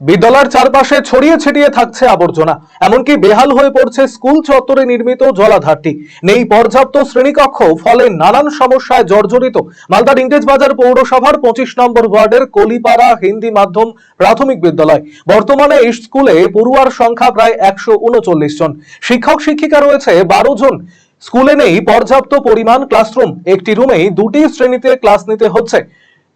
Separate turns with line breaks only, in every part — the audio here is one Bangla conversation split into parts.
বিদ্যালয়ের চারপাশে ছড়িয়ে ছিটিয়ে থাকছে আবর্জনা, এমনকি বেহাল হয়ে পড়ছে স্কুল চত্বরে নির্মিত জলাধারটি। নেই পর্যাপ্ত শ্রেণীকক্ষ, ফলে নানান সমস্যায় জর্জরিত মালদার ইংরেজবাজার পৌরসভার 25 নম্বর ওয়ার্ডের কলিপাড়া হিন্দি মাধ্যম প্রাথমিক বিদ্যালয়। বর্তমানে এই স্কুলে পড়ুয়ার সংখ্যা প্রায় 139 জন, শিক্ষক শিক্ষিকা রয়েছে 12 জন। স্কুলে নেই পর্যাপ্ত পরিমাণ ক্লাসরুম, একটি রুমেই দুটি শ্রেণীতে ক্লাস নিতে হচ্ছে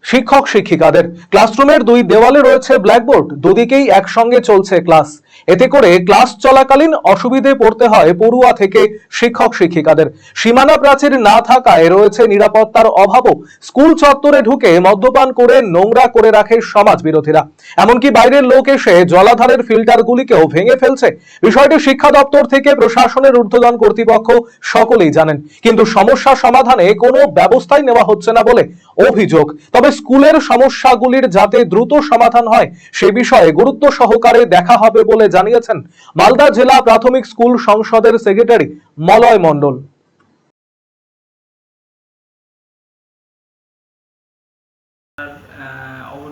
শিক্ষক শিক্ষিকাদের। ক্লাসরুমের দুই দেওয়ালে রয়েছে ব্ল্যাকবোর্ড, দুদিকেই একসঙ্গে চলছে ক্লাস। এতে করে ক্লাস চলাকালীন অসুবিধে পড়তে হয় পড়ুয়া থেকে শিক্ষক শিক্ষিকাদের। সীমানা প্রাচীর না থাকায় রয়েছে নিরাপত্তার অভাবও। স্কুল চত্বরে ঢুকে মদ্যপান করে নোংরা করে রাখে সমাজ বিরোধীরা। এমনকি বাইরের লোক এসে জলাধারের ফিল্টারগুলিকেও ভেঙে ফেলছে। বিষয়টি শিক্ষা দপ্তর থেকে প্রশাসনের ঊর্ধ্বতন কর্তৃপক্ষ সকলেই জানেন, কিন্তু সমস্যা সমাধানে কোনো ব্যবস্থাই নেওয়া হচ্ছে না বলে অভিযোগ। তবে স্কুলের সমস্যাগুলির যাতে দ্রুত সমাধান হয় সে বিষয়ে গুরুত্ব সহকারে দেখা হবে বলে জানিয়েছেন মালদা জেলা প্রাথমিক স্কুল সংসদের সেক্রেটারি মলয় মণ্ডল।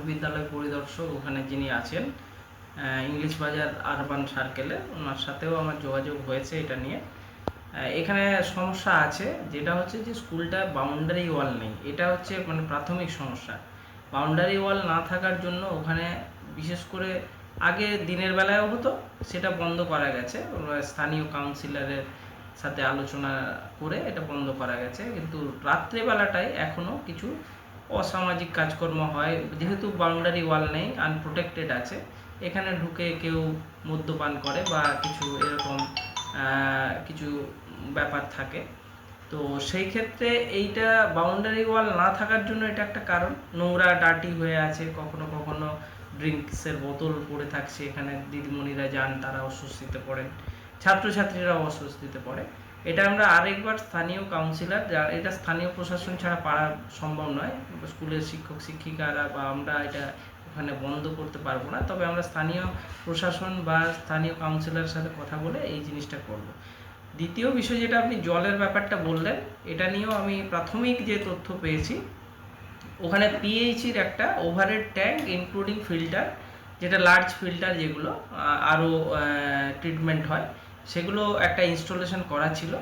বিদ্যালয় পরিদর্শক ওখানে যিনি আছেন ইংলিশ বাজার আরবান সার্কেলে, ওনার সাথেও আমার যোগাযোগ হয়েছে এটা নিয়ে। এখানে সমস্যা আছে, যেটা হচ্ছে যে স্কুলটা বাউন্ডারি ওয়াল নেই। এটা হচ্ছে মানে প্রাথমিক সমস্যা। বাউন্ডারি ওয়াল না থাকার জন্য ওখানে বিশেষ করে আগে দিনের বেলায়ও হতো, সেটা বন্ধ করা গেছে। স্থানীয় কাউন্সিলরের সাথে আলোচনা করে এটা বন্ধ করা গেছে, কিন্তু রাত্রেবেলাটায় এখনও কিছু অসামাজিক কাজকর্ম হয়। যেহেতু বাউন্ডারি ওয়াল নেই, আনপ্রোটেক্টেড আছে, এখানে ঢুকে কেউ মদ্যপান করে বা কিছু এরকম কিছু ব্যাপার থাকে। তো সেই ক্ষেত্রে এইটা বাউন্ডারি ওয়াল না থাকার জন্য এটা একটা কারণ। নোংরা ডার্টি হয়ে আছে, কখনো কখনো ড্রিঙ্কসের বোতল পড়ে থাকছে এখানে। দিদিমণিরা যান, তারা অস্বস্তিতে পড়েন, ছাত্রছাত্রীরাও অস্বস্তিতে পড়ে। এটা আমরা আরেকবার স্থানীয় কাউন্সিলর, এটা স্থানীয় প্রশাসন ছাড়া পারা সম্ভব নয়, স্কুলের শিক্ষক শিক্ষিকারা বা আমরা এটা ওখানে বন্ধ করতে পারবো না। তবে আমরা স্থানীয় প্রশাসন বা স্থানীয় কাউন্সিলরের সাথে কথা বলে এই জিনিসটা করব। দ্বিতীয় বিষয়, যেটা আপনি জলের ব্যাপারটা বললেন, এটা নিয়েও আমি প্রাথমিক যে তথ্য পেয়েছি, ওখানে পিএইচির একটা ওভারহেড ট্যাঙ্ক ইনক্লুডিং ফিল্টার, যেটা লার্জ ফিল্টার যেগুলো আরও ট্রিটমেন্ট হয়, সেগুলো একটা ইনস্টলেশন করা ছিল।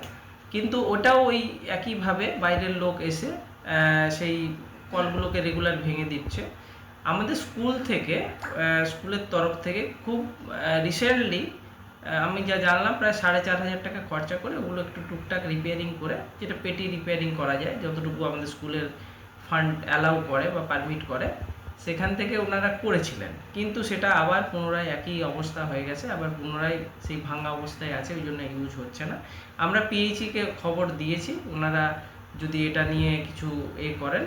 কিন্তু ওটাও ওই একইভাবে বাইরের লোক এসে সেই কলগুলোকে রেগুলার ভেঙে দিচ্ছে। আমাদের স্কুল থেকে, স্কুলের তরফ থেকে খুব রিসেন্টলি আমি যা জানলাম, প্রায় 4,500 টাকা খরচা করে ওগুলো একটু টুকটাক রিপেয়ারিং করে, যেটা পেটি রিপেয়ারিং করা যায়, যতটুকু আমাদের স্কুলের ফান্ড অ্যালাউ করে বা পারমিট করে, সেখান থেকে ওনারা করেছিলেন। কিন্তু সেটা আবার পুনরায় একই অবস্থা হয়ে গেছে, আবার পুনরায় সেই ভাঙা অবস্থায় আছে, ওই জন্য ইউজ হচ্ছে না। আমরা পিএইচিকে খবর দিয়েছি, ওনারা যদি এটা নিয়ে কিছু করেন,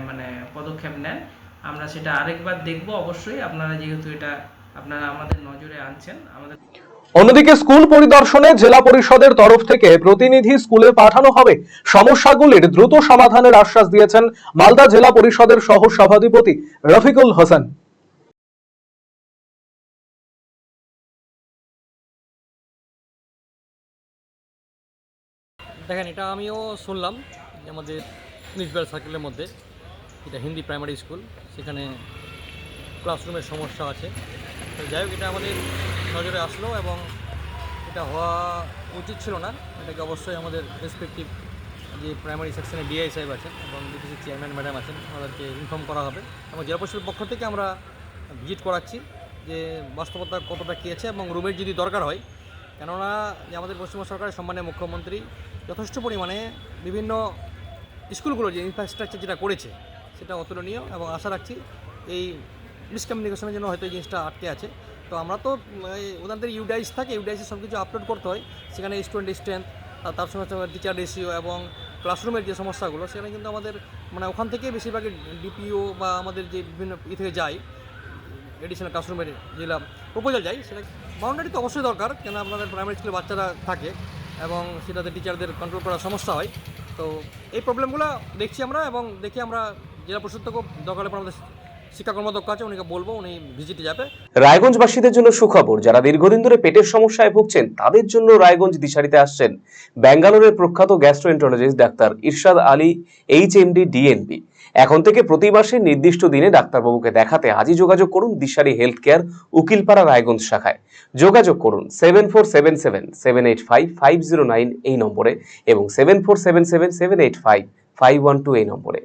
মানে পদক্ষেপ নেন, আমরা সেটা আরেকবার দেখব অবশ্যই। আপনারা যেহেতু এটা আপনারা আমাদের নজরে আনছেন, আমাদের।
অন্যদিকে স্কুল পরিদর্শনে জেলা পরিষদের তরফ থেকে প্রতিনিধি স্কুলে পাঠানো হবে। সমস্যাগুলির দ্রুত সমাধানের আশ্বাস দিয়েছেন মালদা জেলা পরিষদের সহ সভাধিপতি রফিকুল হোসেন।
দেখেন, এটা আমিও শুনলাম যে আমাদের নিউজবেল সার্কেলের মধ্যে এটা হিন্দি প্রাইমারি স্কুল, সেখানে ক্লাসরুমের সমস্যা আছে। তো যাই হোক, এটা আমাদের নজরে আসলো এবং এটা হওয়া উচিত ছিল না। এটাকে অবশ্যই আমাদের রেসপেক্টিভ যে প্রাইমারি সেকশনে ডিআই সাহেব আছেন এবং ডিপিসি চেয়ারম্যান ম্যাডাম আছেন, আমাদেরকে ইনফর্ম করা হবে। এবং জেলা পরিষদের পক্ষ থেকে আমরা ভিজিট করাচ্ছি যে বাস্তবতা কতটা কী আছে এবং রুমের যদি দরকার হয়, কেননা যে আমাদের পশ্চিমবঙ্গ সরকারের সম্মানীয় মুখ্যমন্ত্রী যথেষ্ট পরিমাণে বিভিন্ন স্কুলগুলো যে ইনফ্রাস্ট্রাকচার যেটা করেছে সেটা অতুলনীয়, এবং আশা রাখছি এই মিসকমিউনিকেশনের জন্য হয়তো এই জিনিসটা আটকে আছে। তো আমরা তো ওনাদের ইউডাইস থাকে, ইউডাইসে সব কিছু আপলোড করতে হয়, সেখানে স্টুডেন্ট স্ট্রেংথ, তার সঙ্গে সঙ্গে টিচার রেশিও এবং ক্লাসরুমের যে সমস্যাগুলো, সেখানে কিন্তু আমাদের মানে ওখান থেকে বেশিরভাগই ডিপিও বা আমাদের যে বিভিন্ন থেকে যায় এডিশনাল ক্লাসরুমের যেগুলো প্রপোজাল যায়, সেটা বাউন্ডারি তো অবশ্যই দরকার, কেন আপনাদের প্রাইমারি স্কুলে বাচ্চারা থাকে এবং সেটাতে টিচারদের কন্ট্রোল করার সমস্যা হয়। তো এই প্রবলেমগুলো দেখছি আমরা, এবং দেখি আমরা জেলা পরিষদ থেকেও দরকার আমাদের শিক্ষা কর্মদক্ষ আছে, উনিকে বলবো, উনি ভিজিটে যাবে।
রায়গঞ্জবাসীদের জন্য সুখবর, যারা দীর্ঘদিন ধরে পেটের সমস্যায় ভুগছেন তাদের জন্য রায়গঞ্জ দিশারিতে আসছেন ব্যাঙ্গালোরের প্রখ্যাত গ্যাস্ট্রোএন্টারোলজিস্ট ডাক্তার ইরশাদ আলী, HMD, DNB। এখন থেকে প্রতি মাসে নির্দিষ্ট দিনে ডাক্তারবাবুকে দেখাতে আজই যোগাযোগ করুন দিশারি হেলথ কেয়ার, উকিলপাড়া, রায়গঞ্জ শাখায়। যোগাযোগ করুন 7477785509 এই নম্বরে এবং 7477785512 এই নম্বরে।